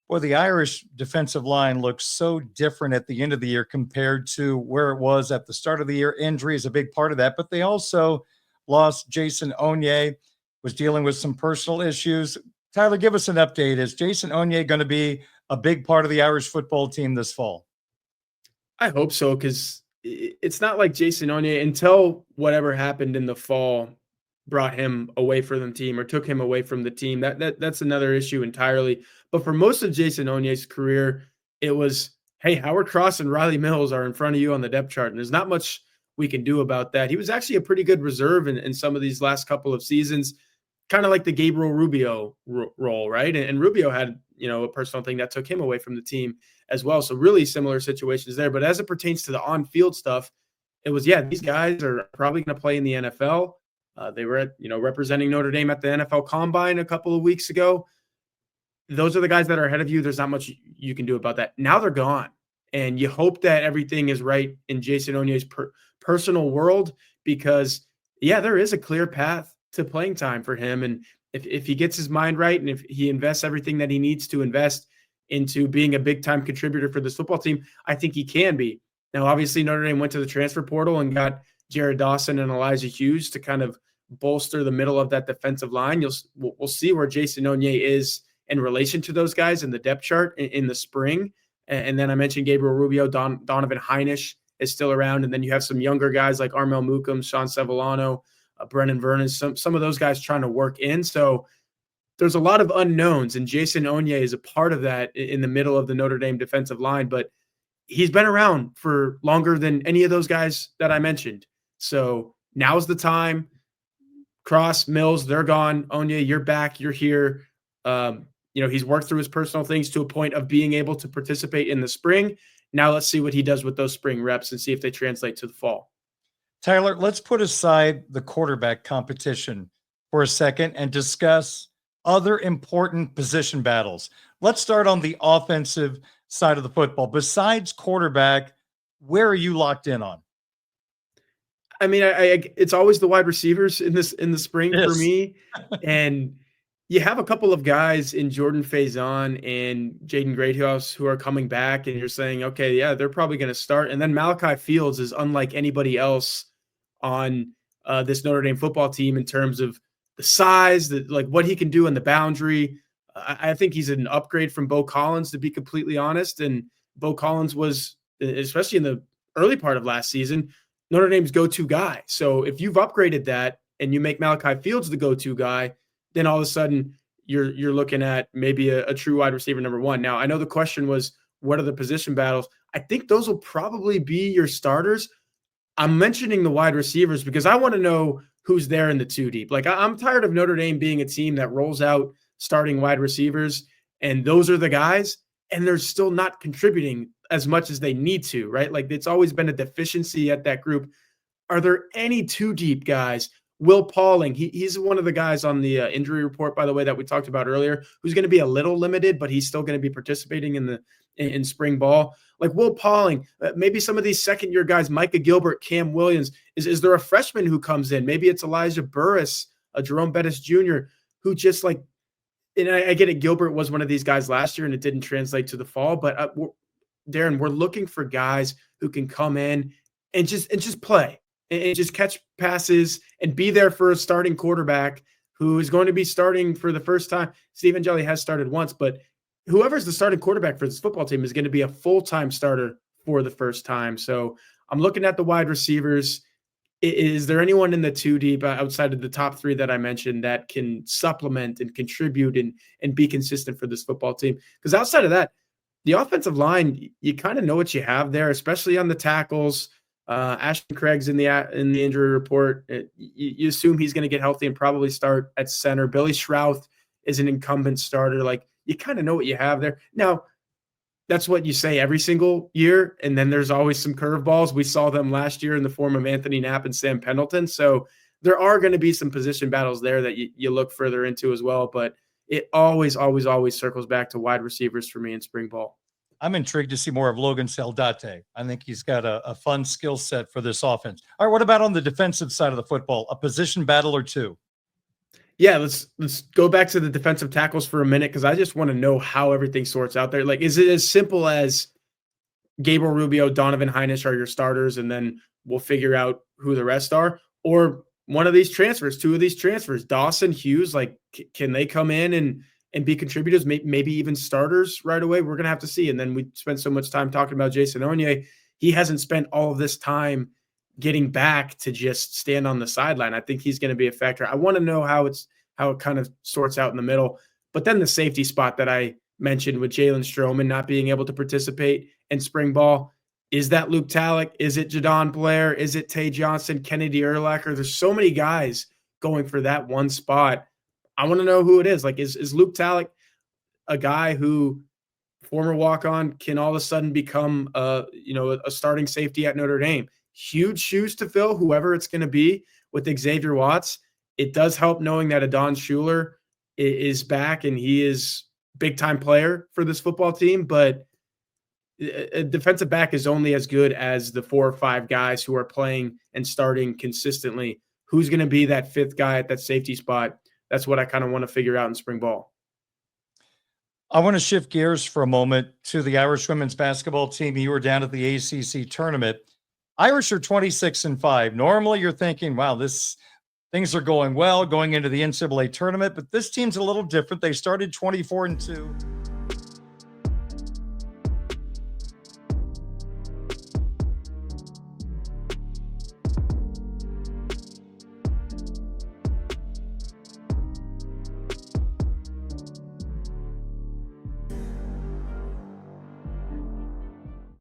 Well, the Irish defensive line looks so different at the end of the year compared to where it was at the start of the year. Injury is a big part of that, but they also lost Jason Onye, was dealing with some personal issues. Tyler, give us an update. Is Jason Onye going to be a big part of the Irish football team this fall? I hope so, because it's not like Jason Onye, until whatever happened in the fall brought him away from the team or took him away from the team. That's another issue entirely. But for most of Jason Onye's career, it was, hey, Howard Cross and Riley Mills are in front of you on the depth chart, and there's not much we can do about that. He was actually a pretty good reserve in some of these last couple of seasons, kind of like the Gabriel Rubio role, right? And Rubio had, a personal thing that took him away from the team as well. So really similar situations there. But as it pertains to the on-field stuff, it was, these guys are probably going to play in the NFL. They were, representing Notre Dame at the NFL Combine a couple of weeks ago. Those are the guys that are ahead of you. There's not much you can do about that. Now they're gone. And you hope that everything is right in Jason Onye's personal world, because, there is a clear path to playing time for him. And if he gets his mind right, and if he invests everything that he needs to invest into being a big-time contributor for this football team, I think he can be. Now, obviously, Notre Dame went to the transfer portal and got Jared Dawson and Elijah Hughes to kind of bolster the middle of that defensive line. We'll see where Jason Onye is in relation to those guys in the depth chart in the spring. And then I mentioned Gabriel Rubio, Donovan Heinisch is still around. And then you have some younger guys like Armel Mukam, Sean Sevillano, Brennan Vernon, some of those guys trying to work in. So there's a lot of unknowns, and Jason Onye is a part of that in the middle of the Notre Dame defensive line. But he's been around for longer than any of those guys that I mentioned. So now's the time. Cross, Mills, they're gone. Onye, you're back. You're here. He's worked through his personal things to a point of being able to participate in the spring. Now let's see what he does with those spring reps and see if they translate to the fall. Tyler, let's put aside the quarterback competition for a second and discuss other important position battles. Let's start on the offensive side of the football. Besides quarterback, where are you locked in on? I mean, it's always the wide receivers in the spring for Yes. me. And you have a couple of guys in Jordan Faison and Jaden Greathouse who are coming back, and you're saying, okay, yeah, they're probably going to start. And then Malachi Fields is unlike anybody else on this Notre Dame football team in terms of the size, what he can do in the boundary. I think he's an upgrade from Bo Collins, to be completely honest. And Bo Collins was, especially in the early part of last season, Notre Dame's go-to guy. So if you've upgraded that and you make Malachi Fields the go-to guy, then all of a sudden you're looking at maybe a true wide receiver number one. Now, I know the question was, what are the position battles? I think those will probably be your starters. I'm mentioning the wide receivers because I want to know who's there in the two deep. I'm tired of Notre Dame being a team that rolls out starting wide receivers, and those are the guys, and they're still not contributing as much as they need to, right? It's always been a deficiency at that group. Are there any two deep guys? Will Pauling, he's one of the guys on the injury report, by the way, that we talked about earlier, who's going to be a little limited, but he's still going to be participating in spring ball. Like Will Pauling, maybe some of these second-year guys, Micah Gilbert, Cam Williams. Is there a freshman who comes in? Maybe it's Elijah Burris, Jerome Bettis Jr., who just and I get it, Gilbert was one of these guys last year and it didn't translate to the fall, but Darren, we're looking for guys who can come in and just play and just catch passes and be there for a starting quarterback who is going to be starting for the first time. Stephen Jelly has started once, but whoever's the starting quarterback for this football team is going to be a full-time starter for the first time. So I'm looking at the wide receivers. Is there anyone in the two deep outside of the top three that I mentioned that can supplement and contribute and be consistent for this football team? Because outside of that, the offensive line, you kind of know what you have there, especially on the tackles. Ashton Craig's in the injury report. You assume he's going to get healthy and probably start at center. Billy Schrouth is an incumbent starter. You kind of know what you have there. Now, that's what you say every single year, and then there's always some curveballs. We saw them last year in the form of Anthony Knapp and Sam Pendleton. So there are going to be some position battles there that you look further into as well. But it always, always, always circles back to wide receivers for me in spring ball. I'm intrigued to see more of Logan Saldate. I think he's got a fun skill set for this offense. All right, what about on the defensive side of the football? A position battle or two? Yeah, let's go back to the defensive tackles for a minute because I just want to know how everything sorts out there. Like, is it as simple as Gabriel Rubio, Donovan Heinisch are your starters, and then we'll figure out who the rest are? Or one of these transfers, two of these transfers, Dawson, Hughes, like, can they come in and be contributors, maybe even starters right away? We're gonna have to see. And then we spent so much time talking about Jason Onye. He hasn't spent all of this time getting back to just stand on the sideline. I think he's going to be a factor. I want to know how it kind of sorts out in the middle. But then the safety spot that I mentioned with Jalen Stroman not being able to participate in spring ball, is that Luke Talek? Is it Jadon Blair? Is it Tay Johnson, Kennedy Urlacher? There's so many guys going for that one spot. I want to know who it is. Like, is Luke Talek a guy who, former walk-on, can all of a sudden become a starting safety at Notre Dame? Huge shoes to fill, whoever it's going to be with Xavier Watts. It does help knowing that Adon Schuler is back and he is big-time player for this football team, but a defensive back is only as good as the 4 or 5 guys who are playing and starting consistently. Who's going to be that 5th guy at that safety spot? That's what I kind of want to figure out in spring ball. I want to shift gears for a moment to the Irish women's basketball team. You were down at the ACC tournament. Irish are 26-5. Normally you're thinking, wow, things are going well going into the NCAA tournament, but this team's a little different. They started 24-2.